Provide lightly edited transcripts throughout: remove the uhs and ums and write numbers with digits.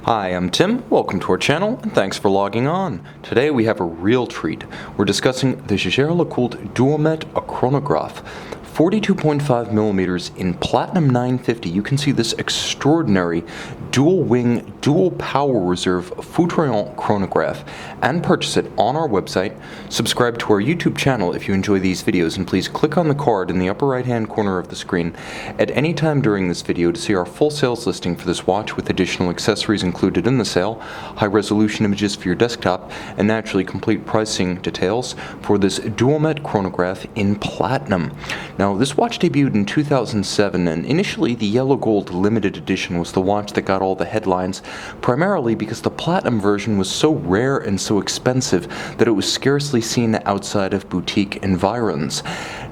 Hi, I'm Tim, welcome to our channel, and thanks for logging on. Today we have a real treat. We're discussing the Jaeger-LeCoultre Duometre, a chronograph. 42.5 millimeters in platinum 950. You can see this extraordinary dual-wing, dual-power reserve Foutriant chronograph and purchase it on our website. Subscribe to our YouTube channel if you enjoy these videos, and please click on the card in the upper right-hand corner of the screen at any time during this video to see our full sales listing for this watch with additional accessories included in the sale, high-resolution images for your desktop, and naturally complete pricing details for this Duometre chronograph in platinum. Now, this watch debuted in 2007, and initially the yellow gold limited edition was the watch that got all the headlines, primarily because the platinum version was so rare and so expensive that it was scarcely seen outside of boutique environs.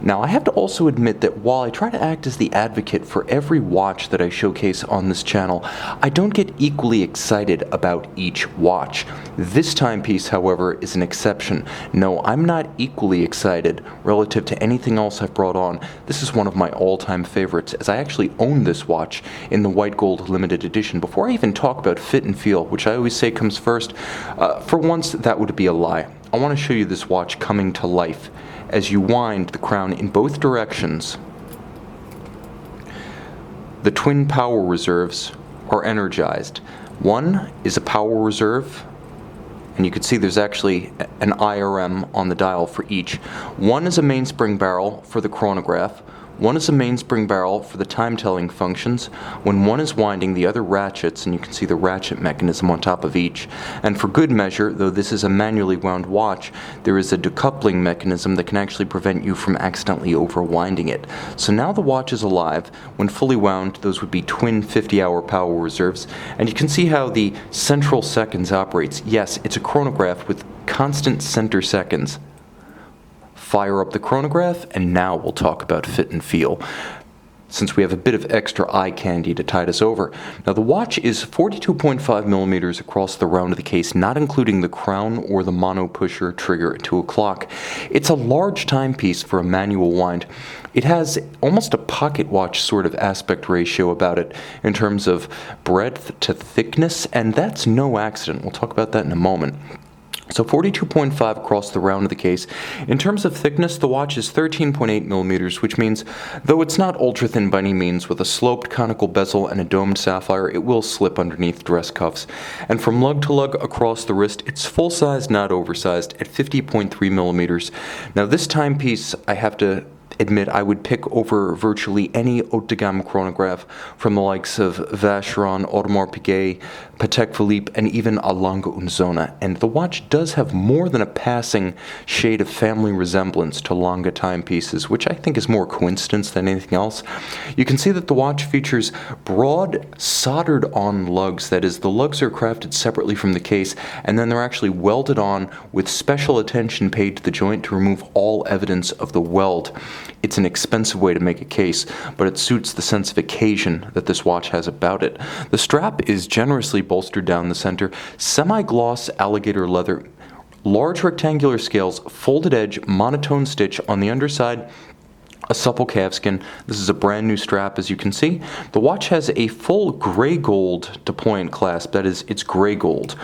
Now, I have to also admit that while I try to act as the advocate for every watch that I showcase on this channel, I don't get equally excited about each watch. This timepiece, however, is an exception. No, I'm not equally excited relative to anything else I've brought on. This is one of my all-time favorites, as I actually own this watch in the white gold limited edition. Before I even talk about fit and feel, which I always say comes first, for once that would be a lie. I want to show you this watch coming to life as you wind the crown in both directions. The twin power reserves are energized. One is a power reserve, and you can see there's actually an IRM on the dial for each. One is a mainspring barrel for the chronograph. One is a mainspring barrel for the time-telling functions. When one is winding, the other ratchets, and you can see the ratchet mechanism on top of each. And for good measure, though this is a manually wound watch, there is a decoupling mechanism that can actually prevent you from accidentally overwinding it. So now the watch is alive. When fully wound, those would be twin 50-hour power reserves. And you can see how the central seconds operates. Yes, it's a chronograph with constant center seconds. Fire up the chronograph, and now we'll talk about fit and feel, since we have a bit of extra eye candy to tide us over. Now, the watch is 42.5 millimeters across the round of the case, not including the crown or the mono pusher trigger at 2 o'clock. It's a large timepiece for a manual wind. It has almost a pocket watch sort of aspect ratio about it in terms of breadth to thickness, and that's no accident. We'll talk about that in a moment. So 42.5 across the round of the case. In terms of thickness, the watch is 13.8 millimeters, which means, though it's not ultra-thin by any means, with a sloped conical bezel and a domed sapphire, it will slip underneath dress cuffs. And from lug to lug across the wrist, it's full-size, not oversized, at 50.3 millimeters. Now, this timepiece, I have to admit, I would pick over virtually any haute de gamme chronograph from the likes of Vacheron, Audemars Piguet, Patek Philippe, and even A. Lange und Söhne. And the watch does have more than a passing shade of family resemblance to Lange timepieces, which I think is more coincidence than anything else. You can see that the watch features broad, soldered-on lugs. That is, the lugs are crafted separately from the case, and then they're actually welded on with special attention paid to the joint to remove all evidence of the weld. It's an expensive way to make a case, but it suits the sense of occasion that this watch has about it. The strap is generously bolstered down the center, semi-gloss alligator leather, large rectangular scales, folded edge, monotone stitch on the underside, a supple calfskin. This is a brand new strap, as you can see. The watch has a full gray gold deployant clasp. That is, it's gray gold.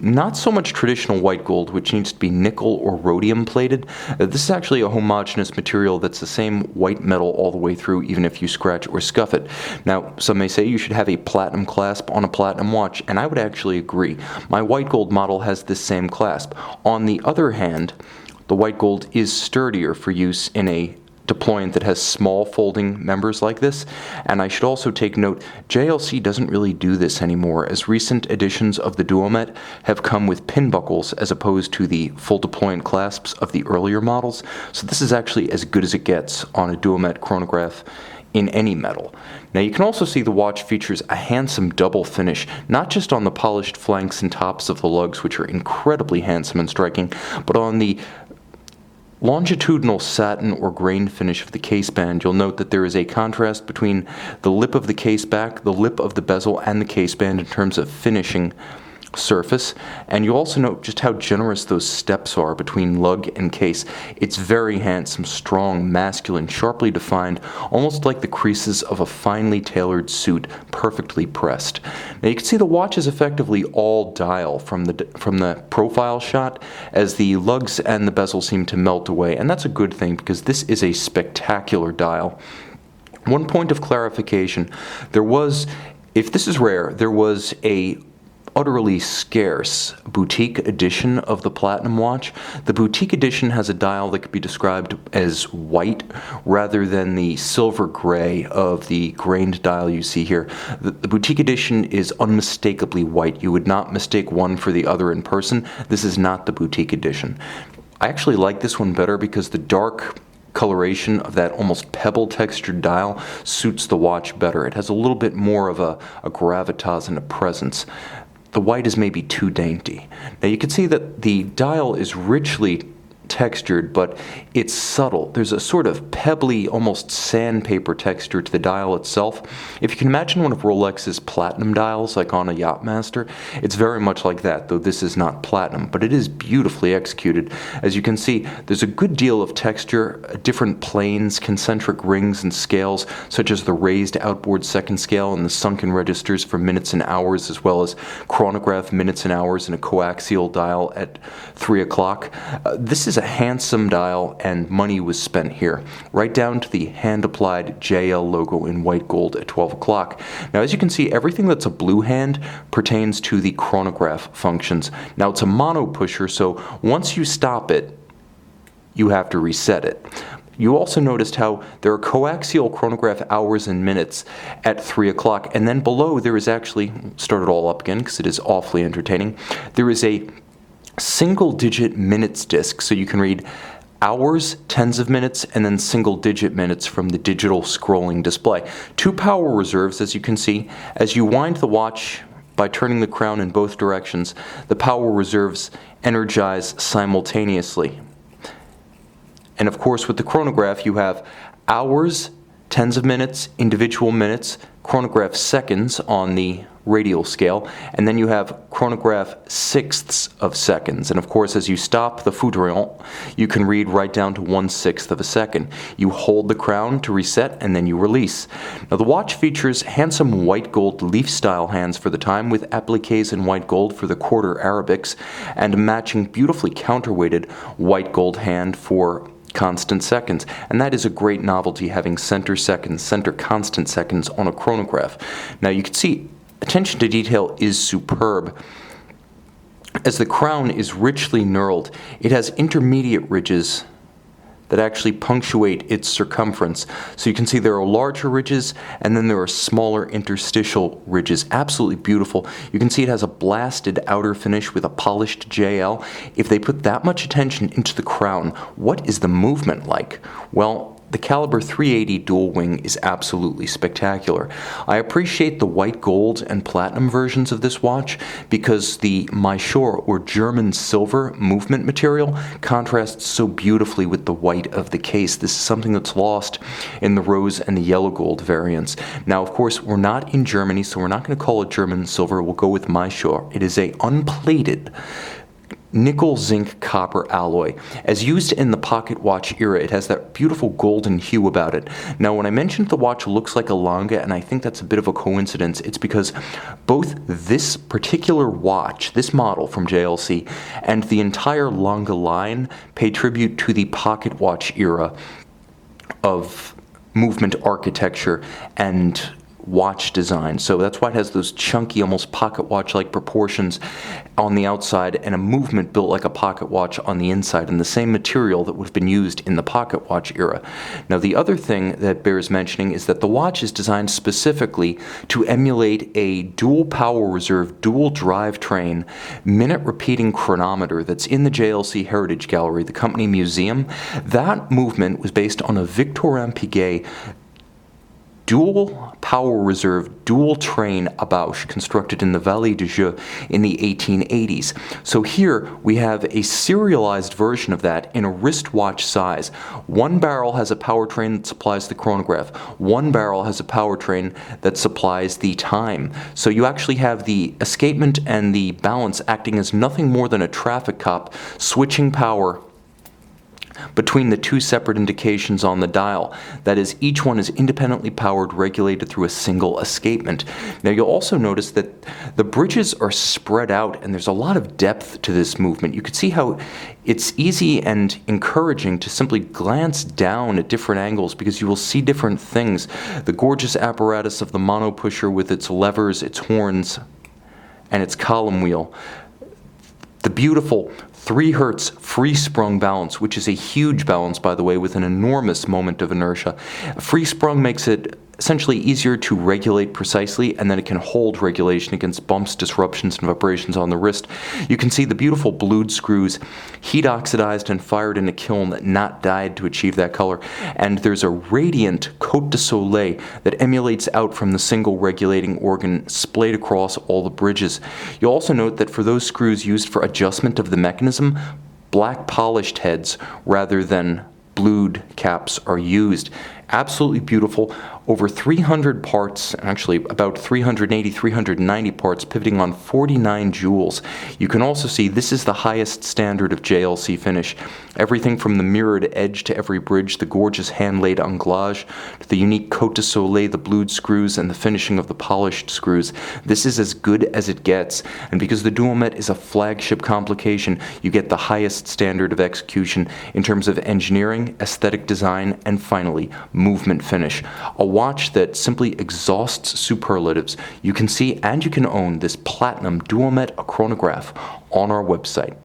Not so much traditional white gold, which needs to be nickel or rhodium plated. This is actually a homogeneous material that's the same white metal all the way through, even if you scratch or scuff it. Now, some may say you should have a platinum clasp on a platinum watch, and I would actually agree. My white gold model has this same clasp. On the other hand, the white gold is sturdier for use in a deployant that has small folding members like this. And I should also take note, JLC doesn't really do this anymore, as recent editions of the Duometre have come with pin buckles as opposed to the full deployant clasps of the earlier models. So this is actually as good as it gets on a Duometre chronograph in any metal. Now, you can also see the watch features a handsome double finish, not just on the polished flanks and tops of the lugs, which are incredibly handsome and striking, but on the longitudinal satin or grain finish of the case band. You'll note that there is a contrast between the lip of the case back, the lip of the bezel, and the case band in terms of finishing surface, and you also note just how generous those steps are between lug and case. It's very handsome, strong, masculine, sharply defined, almost like the creases of a finely tailored suit, perfectly pressed. Now you can see the watch is effectively all dial from the profile shot, as the lugs and the bezel seem to melt away, and that's a good thing because this is a spectacular dial. One point of clarification, if this is rare, there was a utterly scarce boutique edition of the Platinum watch. The boutique edition has a dial that could be described as white rather than the silver gray of the grained dial you see here. The boutique edition is unmistakably white. You would not mistake one for the other in person. This is not the boutique edition. I actually like this one better because the dark coloration of that almost pebble textured dial suits the watch better. It has a little bit more of a gravitas and a presence. The white is maybe too dainty. Now you can see that the dial is richly textured, but it's subtle. There's a sort of pebbly, almost sandpaper texture to the dial itself. If you can imagine one of Rolex's platinum dials, like on a Yachtmaster, it's very much like that, though this is not platinum, but it is beautifully executed. As you can see, there's a good deal of texture, different planes, concentric rings and scales, such as the raised outboard second scale and the sunken registers for minutes and hours, as well as chronograph minutes and hours and a coaxial dial at 3 o'clock. This is a handsome dial, and money was spent here, right down to the hand-applied JL logo in white gold at 12 o'clock. Now, as you can see, everything that's a blue hand pertains to the chronograph functions. Now, it's a mono pusher, so once you stop it, you have to reset it. You also noticed how there are coaxial chronograph hours and minutes at 3 o'clock, and then below there is actually, start it all up again because it is awfully entertaining, there is a single-digit minutes disc, so you can read hours, tens of minutes, and then single-digit minutes from the digital scrolling display. 2 power reserves, as you can see. As you wind the watch by turning the crown in both directions, the power reserves energize simultaneously. And of course, with the chronograph, you have hours, tens of minutes, individual minutes, chronograph seconds on the radial scale, and then you have chronograph sixths of seconds. And of course, as you stop the foudroyant, you can read right down to 1/6 of a second. You hold the crown to reset, and then you release. Now, the watch features handsome white gold leaf-style hands for the time, with appliques in white gold for the quarter Arabics, and a matching beautifully counterweighted white gold hand for constant seconds. And that is a great novelty, having center seconds, center constant seconds on a chronograph. Now, you can see attention to detail is superb. As the crown is richly knurled, it has intermediate ridges that actually punctuate its circumference. So you can see there are larger ridges, and then there are smaller interstitial ridges. Absolutely beautiful. You can see it has a blasted outer finish with a polished JL. If they put that much attention into the crown, what is the movement like? Well, the caliber 380 dual wing is absolutely spectacular. I appreciate the white gold and platinum versions of this watch because the Maishore or German silver movement material contrasts so beautifully with the white of the case. This is something that's lost in the rose and the yellow gold variants. Now, of course, we're not in Germany, so we're not going to call it German silver. We'll go with Maishore. It is a unplated nickel zinc copper alloy. As used in the pocket watch era, it has that beautiful golden hue about it. Now, when I mentioned the watch looks like a Lange, and I think that's a bit of a coincidence, it's because both this particular watch, this model from JLC, and the entire Lange line pay tribute to the pocket watch era of movement architecture and watch design. So that's why it has those chunky, almost pocket watch-like proportions on the outside and a movement built like a pocket watch on the inside, and the same material that would have been used in the pocket watch era. Now, the other thing that bears mentioning is that the watch is designed specifically to emulate a dual power reserve, dual drivetrain, minute-repeating chronometer that's in the JLC Heritage Gallery, the company museum. That movement was based on a Victorin Piguet dual power reserve dual train Abauche constructed in the Vallée du Jeu in the 1880s. So here we have a serialized version of that in a wristwatch size. One barrel has a power train that supplies the chronograph. One barrel has a power train that supplies the time. So you actually have the escapement and the balance acting as nothing more than a traffic cop switching power between the two separate indications on the dial. That is, each one is independently powered, regulated through a single escapement. Now you'll also notice that the bridges are spread out and there's a lot of depth to this movement. You can see how it's easy and encouraging to simply glance down at different angles because you will see different things. The gorgeous apparatus of the monopusher with its levers, its horns, and its column wheel. The beautiful 3 Hertz free-sprung balance, which is a huge balance, by the way, with an enormous moment of inertia. Free-sprung makes it essentially easier to regulate precisely, and then it can hold regulation against bumps, disruptions, and vibrations on the wrist. You can see the beautiful blued screws, heat oxidized and fired in a kiln, not dyed to achieve that color. And there's a radiant Côte de Soleil that emulates out from the single regulating organ splayed across all the bridges. You'll also note that for those screws used for adjustment of the mechanism, black polished heads rather than blued caps are used. Absolutely beautiful. Over 300 parts, actually about 380, 390 parts, pivoting on 49 jewels. You can also see this is the highest standard of JLC finish. Everything from the mirrored edge to every bridge, the gorgeous hand-laid anglage, to the unique Côte de Soleil, the blued screws, and the finishing of the polished screws. This is as good as it gets. And because the Duometre is a flagship complication, you get the highest standard of execution in terms of engineering, aesthetic design, and finally, movement finish. A watch that simply exhausts superlatives. You can see and you can own this platinum Duometre chronograph on our website.